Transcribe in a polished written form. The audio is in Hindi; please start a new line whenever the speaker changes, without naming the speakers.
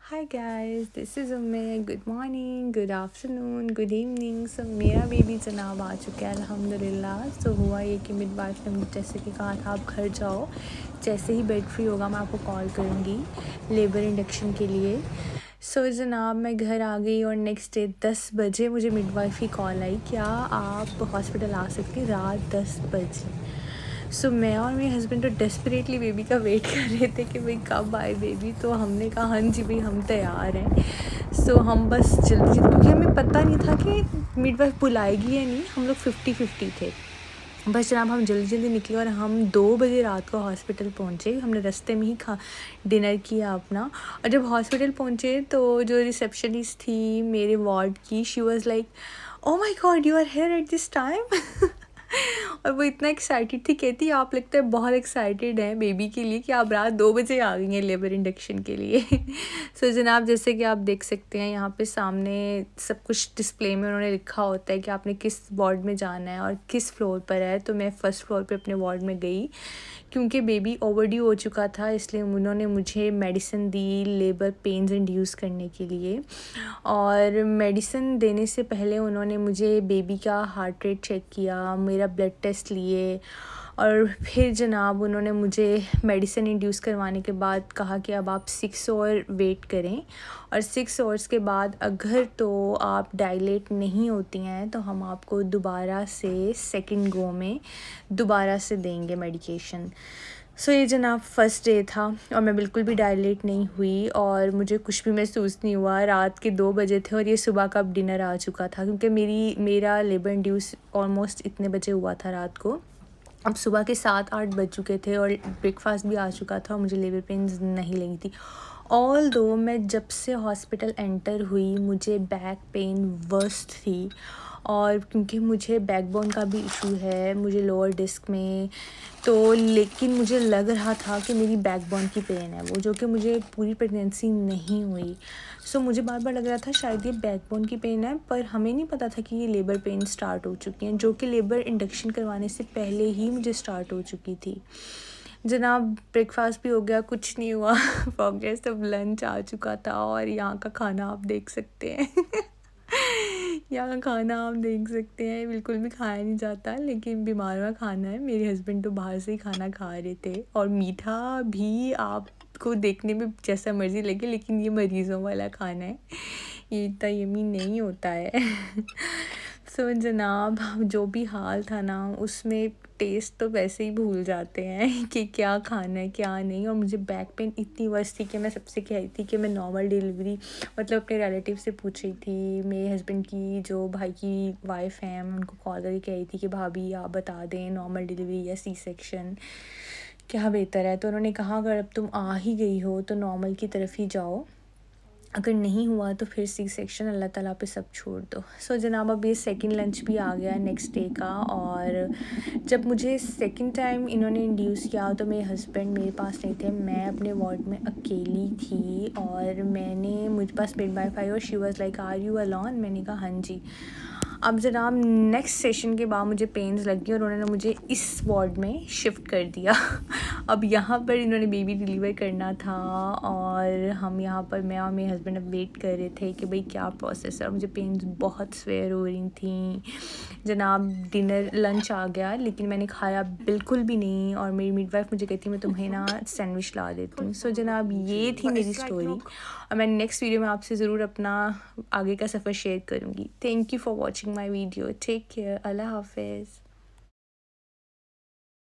Hi guys, this is Umme. Good morning, good afternoon, good evening. So मेरा बेबी जनाब आ चुका है अल्हम्दुलिल्लाह। सो हुआ ये कि मिडवाइफ ने मुझे जैसे कि कहा था आप घर जाओ, जैसे ही बेड फ्री होगा मैं आपको कॉल करूँगी लेबर इंडक्शन के लिए। सो जनाब मैं घर आ गई और नेक्स्ट डे 10 बजे मुझे मिडवाइफ की कॉल आई, क्या आप हॉस्पिटल आ सकती, रात 10 बजे। सो मैं और मेरे हस्बैंड तो डेस्परेटली बेबी का वेट कर रहे थे कि भाई कब आए बेबी। तो हमने कहा हाँ जी भाई हम तैयार हैं। सो हम बस जल्दी जल्दी, क्योंकि हमें पता नहीं था कि मिडवाइफ बुलाएगी या नहीं, हम लोग 50-50 थे। बस जनाब हम जल्दी जल्दी निकले और हम 2 बजे रात को हॉस्पिटल पहुँचे। हमने रास्ते में ही डिनर किया अपना। और जब हॉस्पिटल पहुँचे तो जो रिसेप्शनिस्ट थी मेरे वार्ड की, she was like, oh my god you are here at this time. और वो इतना एक्साइटेड थी, कहती आप लगता है बहुत एक्साइटेड हैं बेबी के लिए कि आप रात 2 बजे आ गई हैं लेबर इंडक्शन के लिए। सो जनाब जैसे कि आप देख सकते हैं यहाँ पे सामने सब कुछ डिस्प्ले में उन्होंने लिखा होता है कि आपने किस वार्ड में जाना है और किस फ्लोर पर है। तो मैं फ़र्स्ट फ्लोर पे अपने वार्ड में गई क्योंकि बेबी ओवरड्यू हो चुका था, इसलिए उन्होंने मुझे मेडिसिन दी लेबर पेन्स इंड्यूस करने के लिए। और मेडिसिन देने से पहले उन्होंने मुझे बेबी का हार्ट रेट चेक किया, मेरा ब्लड टेस्ट लिए और फिर जनाब उन्होंने मुझे मेडिसिन इंड्यूस करवाने के बाद कहा कि अब आप 6 और वेट करें और 6 आवर्स के बाद अगर तो आप डायलेट नहीं होती हैं तो हम आपको दोबारा से सेकंड गो में दोबारा से देंगे मेडिकेशन। सो ये जनाब फ़र्स्ट डे था और मैं बिल्कुल भी डायलेट नहीं हुई और मुझे कुछ भी महसूस नहीं हुआ। रात के 2 बजे थे और ये सुबह का अब डिनर आ चुका था, क्योंकि मेरा लेबर इंड्यूस ऑलमोस्ट इतने बजे हुआ था रात को। अब सुबह के 7-8 बज चुके थे और ब्रेकफास्ट भी आ चुका था और मुझे लेबर पेन्स नहीं लगी थी। ऑल दो मैं जब से हॉस्पिटल एंटर हुई मुझे बैक पेन वर्स्ट थी, और क्योंकि मुझे बैकबोन का भी इशू है, मुझे लोअर डिस्क में, तो लेकिन मुझे लग रहा था कि मेरी बैकबोन की पेन है वो, जो कि मुझे पूरी प्रेगनेंसी नहीं हुई। सो मुझे बार बार लग रहा था शायद ये बैकबोन की पेन है, पर हमें नहीं पता था कि ये लेबर पेन स्टार्ट हो चुकी हैं, जो कि लेबर इंडक्शन करवाने से पहले ही मुझे स्टार्ट हो चुकी थी। जनाब ब्रेकफास्ट भी हो गया, कुछ नहीं हुआ। प्रोग्रेस अब लंच आ चुका था और यहाँ का खाना आप देख सकते हैं। यहाँ का खाना आप देख सकते हैं, बिल्कुल भी खाया नहीं जाता, लेकिन बीमार का खाना है। मेरे हस्बैंड तो बाहर से ही खाना खा रहे थे और मीठा भी आपको देखने में जैसा मर्ज़ी लगे, लेकिन ये मरीज़ों वाला खाना है, ये इतना यमी नहीं होता है। सो जनाब जो भी हाल था ना, उसमें टेस्ट तो वैसे ही भूल जाते हैं कि क्या खाना है क्या नहीं। और मुझे बैक पेन इतनी वर्ष थी कि मैं सबसे कह रही थी कि मैं नॉर्मल डिलीवरी, मतलब अपने रिलेटिव से पूछ रही थी, मेरे हस्बैंड की जो भाई की वाइफ हैं, मैं उनको कॉल करके कह रही थी कि भाभी आप बता दें नॉर्मल डिलीवरी या सी सेक्शन क्या बेहतर है। तो उन्होंने कहा अगर अब तुम आ ही गई हो तो नॉर्मल की तरफ ही जाओ, अगर नहीं हुआ तो फिर सी सेक्शन, अल्लाह ताला पे सब छोड़ दो। सो जनाब अब ये सेकंड लंच भी आ गया नेक्स्ट डे का। और जब मुझे सेकंड टाइम इन्होंने इंड्यूस किया तो मेरे हस्बैंड मेरे पास नहीं थे, मैं अपने वार्ड में अकेली थी और मुझ पास मिडवाइफ आई और she was like are you alone, मैंने कहा हाँ जी। अब जनाब नेक्स्ट सेशन के बाद मुझे पेन्स लगी और उन्होंने मुझे इस वार्ड में शिफ्ट कर दिया। अब यहाँ पर इन्होंने बेबी डिलीवर करना था और हम यहाँ पर, मैं और मेरे हस्बैंड अब वेट कर रहे थे कि भाई क्या प्रोसेस है। और मुझे पेन्स बहुत स्वेयर हो रही थी। जनाब डिनर लंच आ गया लेकिन मैंने खाया बिल्कुल भी नहीं और मेरी मिडवाइफ मुझे कहती मैं तुम्हें ना सैंडविच ला देती हूँ। सो जनाब ये थी मेरी स्टोरी और मैं नेक्स्ट वीडियो में आपसे ज़रूर अपना आगे का सफ़र शेयर करूँगी। Thank you for watching my video. Take care. Allah हाफिज़।